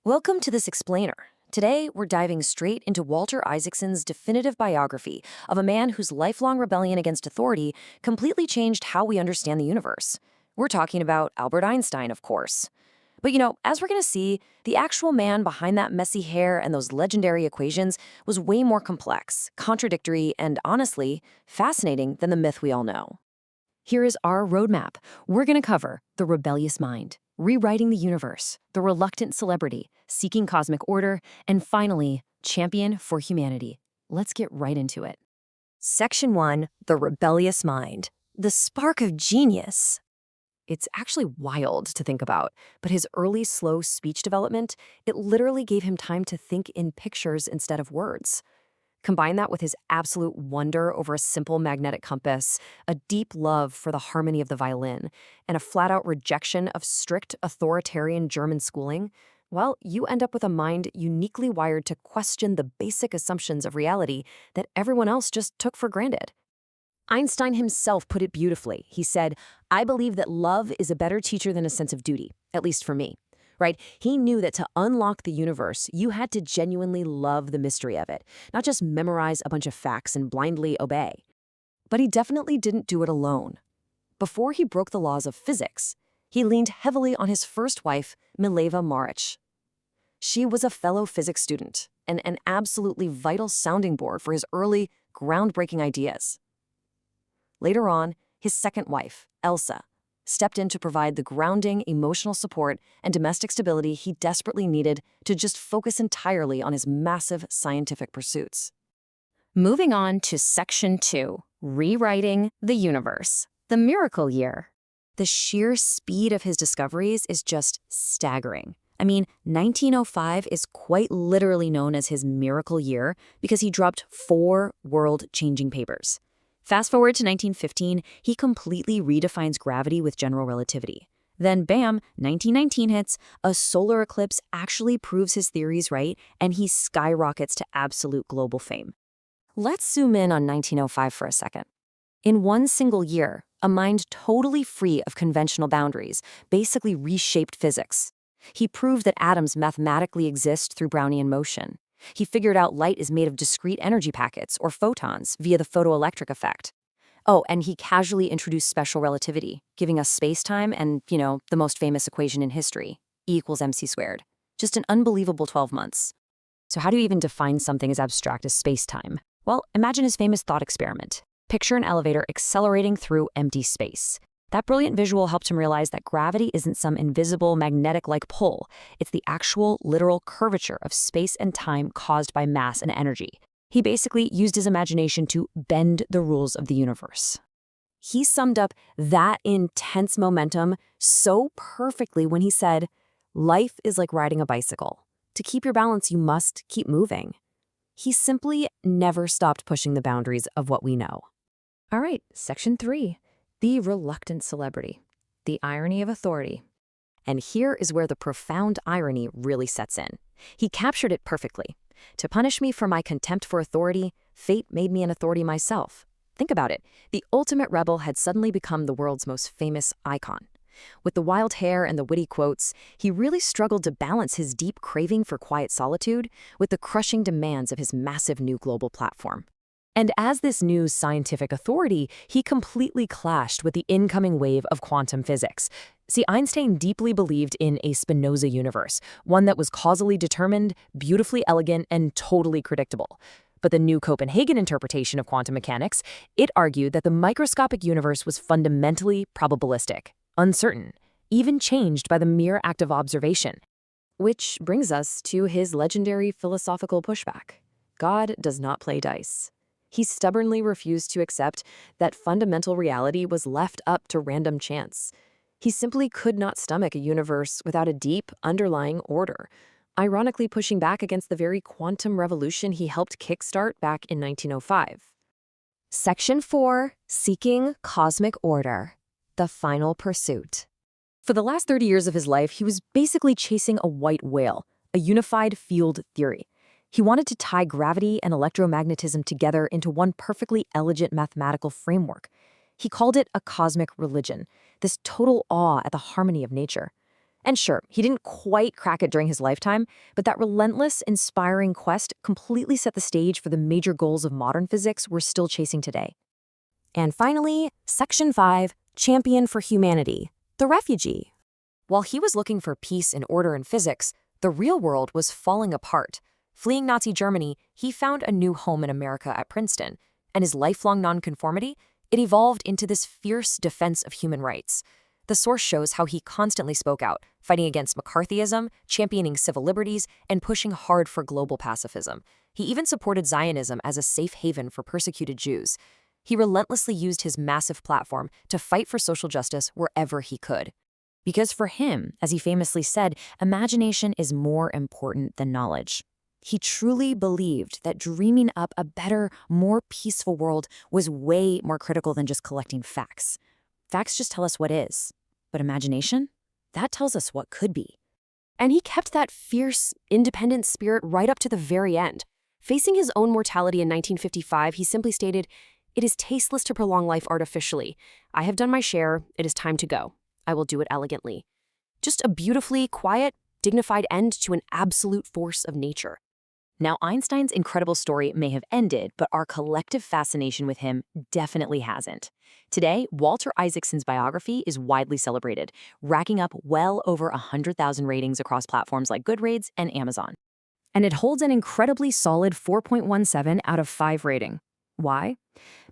Welcome to this explainer. Today, we're diving straight into Walter Isaacson's definitive biography of a man whose lifelong rebellion against authority completely changed how we understand the universe. We're talking about Albert Einstein, of course. But as we're going to see, the actual man behind that messy hair and those legendary equations was way more complex, contradictory, and honestly, fascinating than the myth we all know. Here is our roadmap. We're going to cover the rebellious mind, rewriting the universe, the reluctant celebrity, seeking cosmic order, and finally, champion for humanity. Let's get right into it. Section 1, the rebellious mind, the spark of genius. It's actually wild to think about, but his early slow speech development, it literally gave him time to think in pictures instead of words. Combine that with his absolute wonder over a simple magnetic compass, a deep love for the harmony of the violin, and a flat-out rejection of strict authoritarian German schooling, well, you end up with a mind uniquely wired to question the basic assumptions of reality that everyone else just took for granted. Einstein himself put it beautifully. He said, "I believe that love is a better teacher than a sense of duty, at least for me." Right? He knew that to unlock the universe, you had to genuinely love the mystery of it, not just memorize a bunch of facts and blindly obey. But he definitely didn't do it alone. Before he broke the laws of physics, he leaned heavily on his first wife, Mileva Maric. She was a fellow physics student and an absolutely vital sounding board for his early, groundbreaking ideas. Later on, his second wife, Elsa, stepped in to provide the grounding, emotional support, and domestic stability he desperately needed to just focus entirely on his massive scientific pursuits. Moving on to Section 2, Rewriting the Universe, the Miracle Year. The sheer speed of his discoveries is just staggering. 1905 is quite literally known as his miracle year because he dropped 4 world-changing papers. Fast forward to 1915, he completely redefines gravity with general relativity. Then bam, 1919 hits, a solar eclipse actually proves his theories right, and he skyrockets to absolute global fame. Let's zoom in on 1905 for a second. In one single year, a mind totally free of conventional boundaries basically reshaped physics. He proved that atoms mathematically exist through Brownian motion. He figured out light is made of discrete energy packets, or photons, via the photoelectric effect. Oh, and he casually introduced special relativity, giving us spacetime and, the most famous equation in history, E=mc². Just an unbelievable 12 months. So how do you even define something as abstract as spacetime? Well, imagine his famous thought experiment. Picture an elevator accelerating through empty space. That brilliant visual helped him realize that gravity isn't some invisible magnetic-like pull. It's the actual, literal curvature of space and time caused by mass and energy. He basically used his imagination to bend the rules of the universe. He summed up that intense momentum so perfectly when he said, "Life is like riding a bicycle. To keep your balance, you must keep moving." He simply never stopped pushing the boundaries of what we know. All right, Section 3. The reluctant celebrity, the irony of authority. And here is where the profound irony really sets in. He captured it perfectly. To punish me for my contempt for authority, fate made me an authority myself. Think about it. The ultimate rebel had suddenly become the world's most famous icon. With the wild hair and the witty quotes, he really struggled to balance his deep craving for quiet solitude with the crushing demands of his massive new global platform. And as this new scientific authority, he completely clashed with the incoming wave of quantum physics. See, Einstein deeply believed in a Spinoza universe, one that was causally determined, beautifully elegant, and totally predictable. But the new Copenhagen interpretation of quantum mechanics, it argued that the microscopic universe was fundamentally probabilistic, uncertain, even changed by the mere act of observation. Which brings us to his legendary philosophical pushback. God does not play dice. He stubbornly refused to accept that fundamental reality was left up to random chance. He simply could not stomach a universe without a deep, underlying order, ironically pushing back against the very quantum revolution he helped kickstart back in 1905. Section 4, Seeking Cosmic Order, the Final Pursuit. For the last 30 years of his life, he was basically chasing a white whale, a unified field theory. He wanted to tie gravity and electromagnetism together into one perfectly elegant mathematical framework. He called it a cosmic religion, this total awe at the harmony of nature. And sure, he didn't quite crack it during his lifetime, but that relentless, inspiring quest completely set the stage for the major goals of modern physics we're still chasing today. And finally, Section 5, Champion for Humanity, the Refugee. While he was looking for peace and order in physics, the real world was falling apart. Fleeing Nazi Germany, he found a new home in America at Princeton, and his lifelong nonconformity, it evolved into this fierce defense of human rights. The source shows how he constantly spoke out, fighting against McCarthyism, championing civil liberties, and pushing hard for global pacifism. He even supported Zionism as a safe haven for persecuted Jews. He relentlessly used his massive platform to fight for social justice wherever he could. Because for him, as he famously said, imagination is more important than knowledge. He truly believed that dreaming up a better, more peaceful world was way more critical than just collecting facts. Facts just tell us what is, but imagination? That tells us what could be. And he kept that fierce, independent spirit right up to the very end. Facing his own mortality in 1955, he simply stated, "It is tasteless to prolong life artificially. I have done my share. It is time to go. I will do it elegantly." Just a beautifully quiet, dignified end to an absolute force of nature. Now, Einstein's incredible story may have ended, but our collective fascination with him definitely hasn't. Today, Walter Isaacson's biography is widely celebrated, racking up well over 100,000 ratings across platforms like Goodreads and Amazon. And it holds an incredibly solid 4.17 out of 5 rating. Why?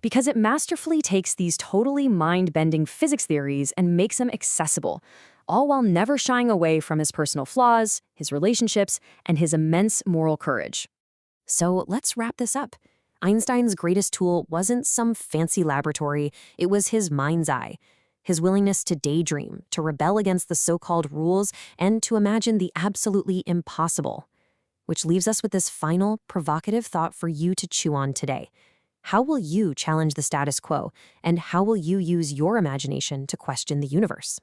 Because it masterfully takes these totally mind-bending physics theories and makes them accessible, all while never shying away from his personal flaws, his relationships, and his immense moral courage. So let's wrap this up. Einstein's greatest tool wasn't some fancy laboratory, it was his mind's eye. His willingness to daydream, to rebel against the so-called rules, and to imagine the absolutely impossible. Which leaves us with this final, provocative thought for you to chew on today. How will you challenge the status quo, and how will you use your imagination to question the universe?